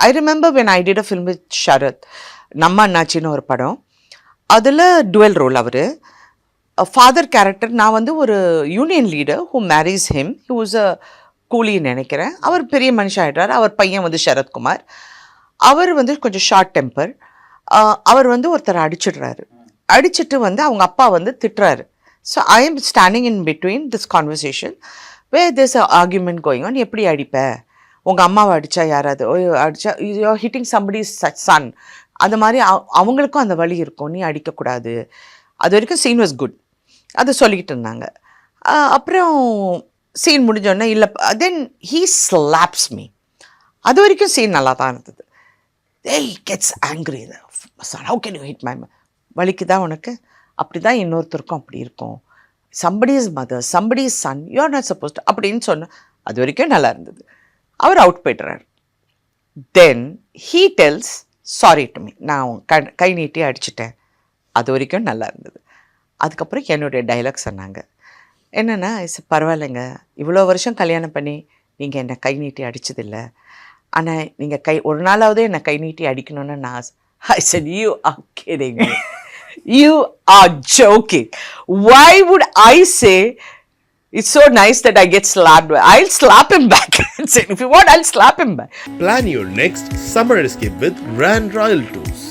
I remember when I did a film with Sharath, நம்ம அண்ணாச்சின்னு ஒரு படம். அதில் டுவெல் ரோல் அவர். Father character. நான் வந்து ஒரு union leader who marries him. He was a கூலின்னு நினைக்கிறேன். அவர் பெரிய மனுஷன் ஆகிட்டார். அவர் பையன் வந்து சரத்குமார். அவர் வந்து கொஞ்சம் ஷார்ட் டெம்பர். அவர் வந்து ஒருத்தர் அடிச்சிடுறாரு. அடிச்சுட்டு வந்து அவங்க அப்பா வந்து திட்டுறாரு. So I am standing in between this conversation where this argument going on. எப்படி அடிப்ப, உங்கள் அம்மாவை அடித்தா யாராவது அடித்தா யூ ஹிட்டிங் சம்படிஸ் சன், அந்த மாதிரி அவங்களுக்கும் அந்த வலி இருக்கும், நீ அடிக்கக்கூடாது. அது வரைக்கும் சீன் வாஸ் குட். அதை சொல்லிக்கிட்டு இருந்தாங்க. அப்புறம் சீன் முடிஞ்சோடனே இல்லை, தென் ஹீ ஸ்லாப்ஸ் மீ. அது வரைக்கும் சீன் நல்லா தான் இருந்தது. He gets angry, how can you hit my வலிக்குதா உனக்கு? அப்படி தான் இன்னொருத்தருக்கும் அப்படி இருக்கும். Somebody's mother, somebody's son, you are not supposed to அப்படின்னு சொன்ன. அது வரைக்கும் நல்லா இருந்தது. அவர் அவுட் போய்ட்டுறாரு. Then he tells sorry to me, நான் கை நீட்டி அடிச்சிட்டேன். அது வரைக்கும் நல்லா இருந்தது. அதுக்கப்புறம் என்னுடைய டைலாக் சொன்னாங்க. என்னென்னா, பரவாயில்லைங்க, இவ்வளோ வருஷம் கல்யாணம் பண்ணி நீங்கள் என்னை கை நீட்டி அடித்ததில்லை, ஆனால் நீங்கள் ஒரு நாளாவது என்னை கை நீட்டி அடிக்கணும்னு நான். I said, you are kidding me. You are joking. Why would I say it's so nice that I get slapped? I'll slap him back. If you want, I'll slap him back. Plan your next summer escape with Grand Royal Tours.